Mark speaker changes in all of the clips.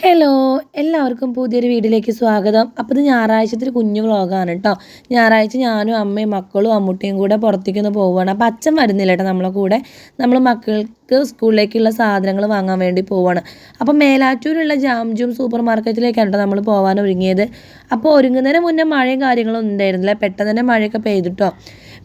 Speaker 1: Hello എല്ലാവർക്കും പുതിയൊരു വീഡിയോയിലേക്ക് സ്വാഗതം. അപ്പോൾ ഇത് ഞായറാഴ്ചത്തെ ഒരു കുഞ്ഞു വ്ളോഗാണ് കേട്ടോ. ഞായറാഴ്ച ഞാനും അമ്മയും മക്കളും അമ്മൂട്ടിയും കൂടെ പുറത്തേക്കൊന്ന് പോവുകയാണ്. അപ്പോൾ അച്ഛൻ വരുന്നില്ല കേട്ടോ നമ്മളെ കൂടെ. നമ്മൾ മക്കൾക്ക് സ്കൂളിലേക്കുള്ള സാധനങ്ങൾ വാങ്ങാൻ വേണ്ടി പോവുകയാണ്. അപ്പോൾ മേലാറ്റൂരുള്ള ജാംജൂം സൂപ്പർ മാർക്കറ്റിലേക്കാണ് കേട്ടോ നമ്മൾ പോകാൻ ഒരുങ്ങിയത്. അപ്പോൾ ഒരുങ്ങുന്നതിന് മുന്നേ മഴയും കാര്യങ്ങളൊന്നും ഉണ്ടായിരുന്നില്ല. പെട്ടെന്ന് തന്നെ മഴയൊക്കെ പെയ്തിട്ടോ.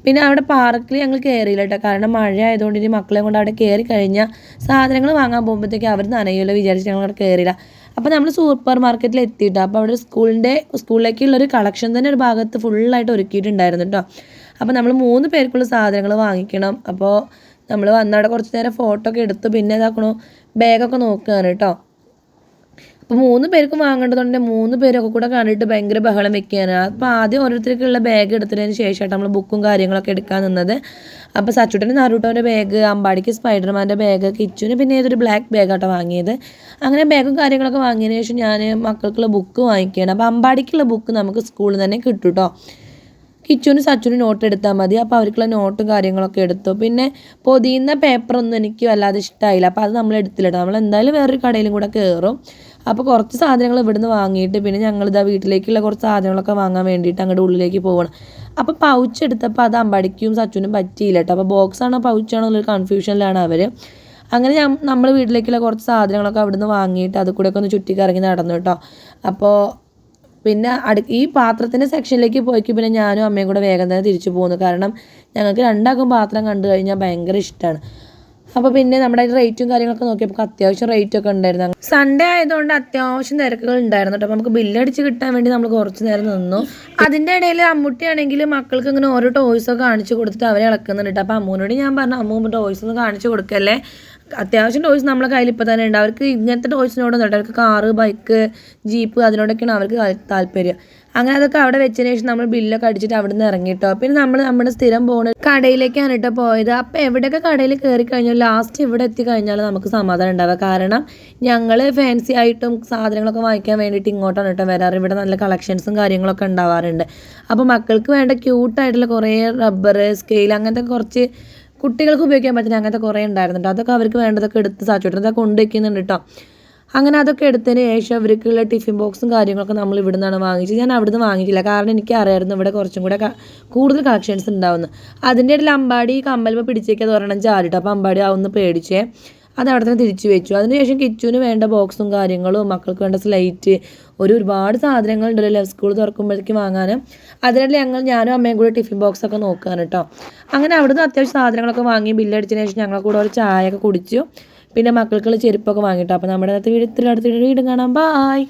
Speaker 1: പിന്നെ അവിടെ പാർക്കിൽ ഞങ്ങൾ കയറിയില്ല കേട്ടോ. കാരണം മഴ ആയതുകൊണ്ട് ഇനി മക്കളെ കൊണ്ട് അവിടെ കയറി കഴിഞ്ഞാൽ സാധനങ്ങൾ വാങ്ങാൻ പോകുമ്പോഴത്തേക്ക് അവർ നനയുമല്ലോ വിചാരിച്ച് ഞങ്ങൾ അവിടെ കയറിയില്ല. അപ്പോൾ നമ്മൾ സൂപ്പർ മാർക്കറ്റിൽ എത്തിയിട്ടോ. അപ്പോൾ അവിടെ സ്കൂളിലേക്കുള്ളൊരു കളക്ഷൻ തന്നെ ഒരു ഭാഗത്ത് ഫുള്ളായിട്ട് ഒരുക്കിയിട്ടുണ്ടായിരുന്നു കേട്ടോ. അപ്പോൾ നമ്മൾ 3 പേർക്കുള്ള സാധനങ്ങൾ വാങ്ങിക്കണം. അപ്പോൾ നമ്മൾ വന്നവിടെ കുറച്ച് നേരം ഫോട്ടോ ഒക്കെ എടുത്തു. പിന്നെ ഇതാക്കണു ബാഗൊക്കെ നോക്കുകയാണ് കേട്ടോ. അപ്പോൾ 3 പേർക്കും വാങ്ങേണ്ടതുകൊണ്ട് 3 പേരൊക്കെ കൂടെ കണ്ടിട്ട് ഭയങ്കര ബഹളം വെക്കുകയാണ്. അപ്പോൾ ആദ്യം ഓരോരുത്തർക്കുള്ള ബാഗ് എടുത്തതിന് ശേഷമായിട്ട് നമ്മൾ ബുക്കും കാര്യങ്ങളൊക്കെ എടുക്കാൻ നിന്നത്. അപ്പോൾ സച്ചുട്ടന് നാരൂട്ടോൻ്റെ ബാഗ്, അമ്പാടിക്ക് സ്പൈഡർമാൻ്റെ ബാഗ്, കിച്ചുവിന് പിന്നെ ഏതൊരു ബ്ലാക്ക് ബാഗാട്ടോ വാങ്ങിയത്. അങ്ങനെ ബാഗും കാര്യങ്ങളൊക്കെ വാങ്ങിയതിന് ശേഷം ഞാൻ മക്കൾക്കുള്ള ബുക്ക് വാങ്ങിക്കുകയാണ്. അപ്പോൾ അമ്പാടിക്കുള്ള ബുക്ക് നമുക്ക് സ്കൂളിൽ തന്നെ കിട്ടും കേട്ടോ. കിച്ചുവിന് സച്ചുവിന് നോട്ട് എടുത്താൽ മതി. അപ്പോൾ അവർക്കുള്ള നോട്ടും കാര്യങ്ങളൊക്കെ എടുത്തു. പിന്നെ പൊതിയുന്ന പേപ്പറൊന്നും എനിക്ക് വല്ലാതെ ഇഷ്ടമായില്ല. അപ്പോൾ അത് നമ്മൾ എടുത്തില്ല. നമ്മൾ എന്തായാലും വേറൊരു കടയിലും കൂടെ കയറും. അപ്പോൾ കുറച്ച് സാധനങ്ങൾ ഇവിടുന്ന് വാങ്ങിയിട്ട് പിന്നെ ഞങ്ങളിതാ വീട്ടിലേക്കുള്ള കുറച്ച് സാധനങ്ങളൊക്കെ വാങ്ങാൻ വേണ്ടിയിട്ട് അങ്ങോട്ട് ഉള്ളിലേക്ക് പോകണം. അപ്പോൾ പൗച്ച് എടുത്തപ്പോൾ അത് അമ്പടിക്കും സച്ചുവിനും പറ്റിയില്ല കേട്ടോ. അപ്പോൾ ബോക്സാണോ പൗച്ചാണോ എന്നുള്ളൊരു കൺഫ്യൂഷനിലാണ് അവർ. അങ്ങനെ നമ്മൾ വീട്ടിലേക്കുള്ള കുറച്ച് സാധനങ്ങളൊക്കെ അവിടുന്ന് വാങ്ങിയിട്ട് അത് കൂടെ ഒക്കെ ഒന്ന് ചുറ്റിക്കറങ്ങി നടന്നു കേട്ടോ. അപ്പോൾ പിന്നെ ഈ പാത്രത്തിൻ്റെ സെക്ഷനിലേക്ക് പോയിക്ക് പിന്നെ ഞാനും അമ്മയും കൂടെ വേഗം തന്നെ തിരിച്ചു പോകുന്നു. കാരണം ഞങ്ങൾക്ക് രണ്ടാൾക്കും പാത്രം കണ്ടു കഴിഞ്ഞാൽ ഭയങ്കര ഇഷ്ടമാണ്. അപ്പോൾ പിന്നെ നമ്മുടെ റേറ്റും കാര്യങ്ങളൊക്കെ നോക്കിയപ്പോൾ അത്യാവശ്യം റേറ്റൊക്കെ ഉണ്ടായിരുന്നു. സൺഡേ ആയതുകൊണ്ട് അത്യാവശ്യം തിരക്കുകൾ ഉണ്ടായിരുന്നു കേട്ടോ. അപ്പോൾ നമുക്ക് ബില്ലടിച്ച് കിട്ടാൻ വേണ്ടി നമ്മൾ കുറച്ച് നേരം നിന്നു. അതിൻ്റെ ഇടയിൽ അമ്മൂട്ടിയാണെങ്കിൽ മക്കൾക്ക് ഇങ്ങനെ ഓരോ ടോയ്സൊക്കെ കാണിച്ചു കൊടുത്തിട്ട് അവരെ ഇളക്കുന്നുണ്ട് കേട്ടോ. അപ്പോൾ അമ്മൂനോട് ഞാൻ പറഞ്ഞു, അമ്മൂ ടോയ്സ് ഒന്ന് കാണിച്ചു കൊടുക്കല്ലേ, അത്യാവശ്യം ടോയ്സ് നമ്മളെ കയ്യിൽ ഇപ്പോൾ തന്നെ ഉണ്ട്. അവർക്ക് ഇങ്ങനത്തെ ടോയ്സിനോടൊന്നും കേട്ടോ. അവർക്ക് കാറ്, ബൈക്ക്, ജീപ്പ് അതിനോടൊക്കെയാണ് അവർക്ക് താല്പര്യം. അങ്ങനെ അതൊക്കെ അവിടെ വെച്ചതിന് ശേഷം നമ്മൾ ബില്ലൊക്കെ അടിച്ചിട്ട് അവിടെ നിന്ന് ഇറങ്ങിട്ടോ. പിന്നെ നമ്മൾ നമ്മുടെ സ്ഥിരം പോകുന്ന കടയിലേക്കാണ് കേട്ടോ പോയത്. അപ്പോൾ എവിടെയൊക്കെ കടയിൽ കയറി കഴിഞ്ഞാൽ ലാസ്റ്റ് ഇവിടെ എത്തിക്കഴിഞ്ഞാൽ നമുക്ക് സമാധാനം ഉണ്ടാവുക. കാരണം ഞങ്ങൾ ഫാൻസി ആയിട്ടും സാധനങ്ങളൊക്കെ വാങ്ങിക്കാൻ വേണ്ടിയിട്ട് ഇങ്ങോട്ടാണ് കേട്ടോ വരാറ്. ഇവിടെ നല്ല കളക്ഷൻസും കാര്യങ്ങളൊക്കെ ഉണ്ടാവാറുണ്ട്. അപ്പോൾ മക്കൾക്ക് വേണ്ട ക്യൂട്ടായിട്ടുള്ള കുറേ റബ്ബർ, സ്കെയിൽ അങ്ങനത്തെ കുറച്ച് കുട്ടികൾക്ക് ഉപയോഗിക്കാൻ പറ്റുന്ന അങ്ങനത്തെ കുറേ ഉണ്ടായിരുന്നുണ്ട്. അതൊക്കെ അവർക്ക് വേണ്ടതൊക്കെ എടുത്ത് സാച്ചുട്ടനൊക്കെ കൊണ്ടുവയ്ക്കുന്നുണ്ട് കേട്ടോ. അങ്ങനെ അതൊക്കെ എടുത്തതിന് ശേഷം അവർക്കുള്ള ടിഫിൻ ബോക്സും കാര്യങ്ങളൊക്കെ നമ്മൾ ഇവിടെ നിന്നാണ് വാങ്ങിച്ചത്. ഞാൻ അവിടുന്ന് വാങ്ങിയിട്ടില്ല. കാരണം എനിക്ക് അറിയാമായിരുന്നു ഇവിടെ കുറച്ചും കൂടെ കൂടുതൽ കളക്ഷൻസ് ഉണ്ടാവുന്നു. അതിൻ്റെ ഇടയിൽ അമ്പാടി കമ്മൽമ പിടിച്ചേക്കത് ഒരെണ്ണം ചാടിട്ടോ. അപ്പോൾ അമ്പാടി ആവുന്ന പേടിച്ചേ അത് അവിടെ തന്നെ തിരിച്ചു വെച്ചു. അതിനുശേഷം കിച്ചുവിന് വേണ്ട ബോക്സും കാര്യങ്ങളും മക്കൾക്ക് വേണ്ട സ്ലൈറ്റ് ഒരുപാട് സാധനങ്ങളുണ്ടല്ലോ സ്കൂൾ തുറക്കുമ്പോഴേക്ക് വാങ്ങാൻ. അതിനിടയിൽ ഞാനും അമ്മയും കൂടെ ടിഫിൻ ബോക്സൊക്കെ നോക്കുകയാണ് കേട്ടോ. അങ്ങനെ അവിടുന്ന് അത്യാവശ്യം സാധനങ്ങളൊക്കെ വാങ്ങി ബില്ലടിച്ചതിന് ശേഷം ഞങ്ങൾ കൂടെ ഒരു ചായയൊക്കെ കുടിച്ചു. പിന്നെ മക്കൾക്കുള്ള ചെരുപ്പൊക്കെ വാങ്ങിട്ടോ. അപ്പോൾ നമ്മുടെ അടുത്ത വീഡിയോ കാണാം. ബായ്.